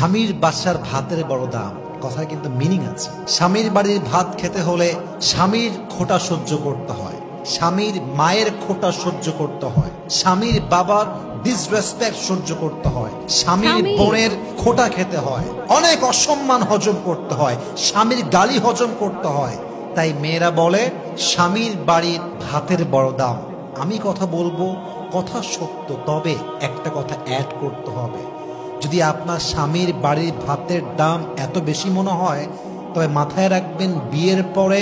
স্বামীর বাসার ভাতের বড় দাম, কথায় কিন্তু মিনিং আছে। স্বামীর বাড়ির ভাত খেতে হলে স্বামীর খোঁটা সহ্য করতে হয়, স্বামীর মায়ের খোঁটা সহ্য করতে হয়, স্বামীর বাবার ডিসরেসপেক্ট সহ্য করতে হয়, স্বামীর বোনের খোঁটা খেতে হয়, অনেক অসম্মান হজম করতে হয়, স্বামীর গালি হজম করতে হয়। তাই মেয়েরা বলে স্বামীর বাড়ির ভাতের বড় দাম। আমি কথা বলবো, কথা সত্য, তবে একটা কথা অ্যাড করতে হবে। যদি আপনার স্বামীর বাড়ির ভাতের দাম এত বেশি মনে হয়, তবে মাথায় রাখবেন বিয়ের পরে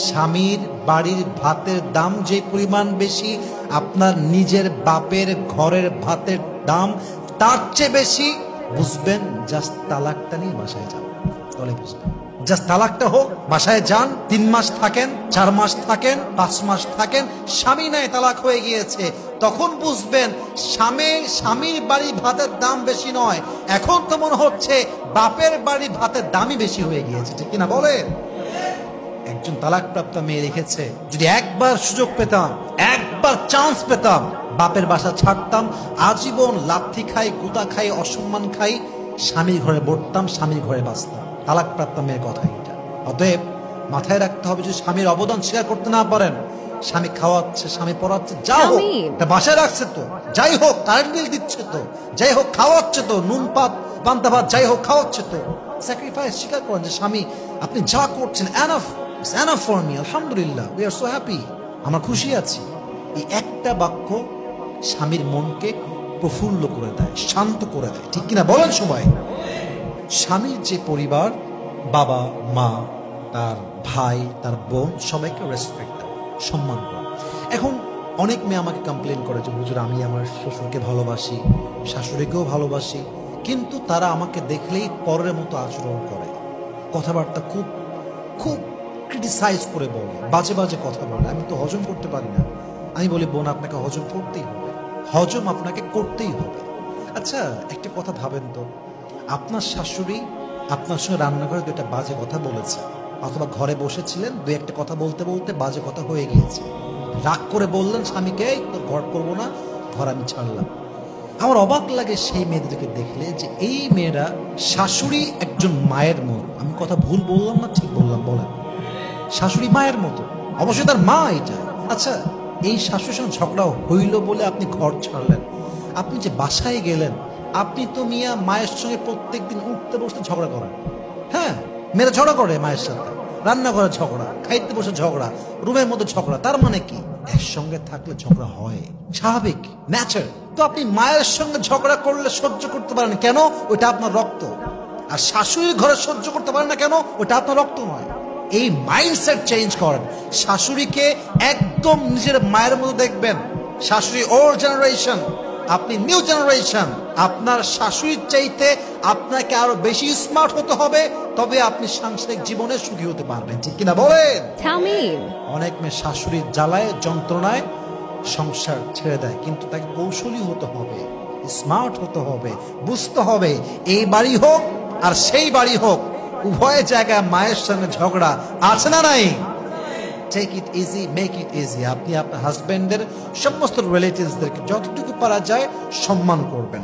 স্বামীর বাড়ির ভাতের দাম যে পরিমাণ বেশি, আপনার নিজের বাপের ঘরের ভাতের দাম তার চেয়ে বেশি। বুঝবেন, জাস্ট তালাকটা নিয়ে বাসায় যান, তাহলে বুঝবেন। জাস্ট তালাকটা হোক, বাসায় যান, 3 মাস থাকেন, 4 মাস থাকেন, 5 মাস থাকেন, স্বামী নাই তালাক হয়ে গিয়েছে, তখন বুঝবেন স্বামীর বাড়ির ভাতের দাম বেশি নয়, এখন তো মনে হচ্ছে বাপের বাড়ির ভাতের দামই বেশি হয়ে গিয়েছে, ঠিক কিনা বলেন? একজন তালাকপ্রাপ্ত মেয়ে লিখেছে, যদি একবার সুযোগ পেতাম, একবার চান্স পেতাম, বাপের বাসা ছাড়তাম, আজীবন লাথি খাই, গুতা খাই, অসম্মান খাই, স্বামীর ঘরে বসতাম, স্বামীর ঘরে বাঁচতাম। তালাকপ্রাপ্ত মেয়ের কথা এটা। অতএব মাথায় রাখতে হবে, যদি স্বামীর অবদান স্বীকার করতে না পারেন, স্বামী খাওয়াচ্ছে, স্বামী পড়াচ্ছে, যা হোক, বাসায় রাখছে তো, যাই হোক কারেন্ট বিল দিচ্ছে তো, যাই হোক খাওয়াচ্ছে তো, নুন পাত পান্তা ভাত যাই হোক খাওয়াচ্ছে তো, স্যাক্রিফাইস স্বীকার করেন যে স্বামী আপনি যা করছেন enough, it's enough for me, আলহামদুলিল্লাহ, উই আর সো হ্যাপি, আমরা খুশি আছি। এই একটা বাক্য স্বামীর মনকে প্রফুল্ল করে দেয়, শান্ত করে দেয়, ঠিক কিনা বলেন সবাই? স্বামীর যে পরিবার, বাবা মা, তার ভাই, তার বোন, সবাইকে রেসপেক্ট দেয়, সম্মান করে। এখন অনেক মেয়ে আমাকে কমপ্লেন করে যে হুজুর, আমি আমার শ্বশুরকে ভালোবাসি, শাশুড়িকেও ভালোবাসি, কিন্তু তারা আমাকে দেখলেই পরের মতো আচরণ করে, কথাবার্তা খুব খুব ক্রিটিসাইজ করে বলে, বাজে বাজে কথা বলে, আমি তো হজম করতে পারি না। আমি বলি, বোন, আপনাকে হজম করতেই হবে, হজম আপনাকে করতেই হবে। আচ্ছা, একটা কথা ভাবেন তো, আপনার শাশুড়ি আপনার সঙ্গে রান্নাঘরে 2টা বাজে কথা বলেছে, অথবা ঘরে বসেছিলেন, 2-1টা কথা বলতে বলতে বাজে কথা হয়ে গিয়েছে, রাগ করে বললেন স্বামীকে, তোর ঘর করবো না, ঘর আমি ছাড়লাম। আমার অবাক লাগে সেই মেয়েদেরকে দেখলে, যে এই মেয়েরা শাশুড়ি একজন মায়ের মতো। আমি কথা ভুল বললাম না ঠিক বললাম? বলেন, শাশুড়ি মায়ের মতো, অবশ্যই তার মা এটা। আচ্ছা, এই শাশুড়ির সঙ্গে ঝগড়া হইল বলে আপনি ঘর ছাড়লেন, আপনি যে বাসায় গেলেন, আপনি তো মিয়া মায়ের সঙ্গে প্রত্যেকদিন উঠতে বসতে ঝগড়া করেন। হ্যাঁ, মেয়েরা ঝগড়া করে মায়ের সাথে, রান্নাঘরে ঝগড়া, খাইতে বসে ঝগড়া, রুমের মধ্যে ঝগড়া। তার মানে কি? একসঙ্গে থাকলে ঝগড়া হয়, স্বাভাবিক, ন্যাচারাল। তো আপনি মায়ের সঙ্গে ঝগড়া করলে সহ্য করতে পারেন কেন? ওইটা আপনার রক্ত। আর শাশুড়ির ঘরে সহ্য করতে পারেন না কেন? ওইটা আপনার রক্ত নয়। এই মাইন্ডসেট চেঞ্জ করেন। শাশুড়িকে একদম নিজের মায়ের মতো দেখবেন। শাশুড়ি ওল্ড জেনারেশন, আপনি নিউ জেনারেশন। আপনার শাশুড়ির চাইতে আপনাকে আরো বেশি স্মার্ট হতে হবে, তবে আপনি সাংসারিক জীবনে সুখী হতে পারবেন, ঠিক কিনা বলেন? অনেক মেয়ে শাশুড়ির জ্বালায়, যন্ত্রণায় সংসার ছেড়ে দেয়, কিন্তু তাকে কৌশলী হতে হবে, স্মার্ট হতে হবে, বুঝতে হবে এই বাড়ি হোক আর সেই বাড়ি হোক, উভয় জায়গায় মায়ের সঙ্গে ঝগড়া আছে না নাই? Take it easy, make it easy. আপনি আপনার হাজবেন্ডের সমস্ত রিলেটিভসদেরকে যতটুকু পারা যায় সম্মান করবেন।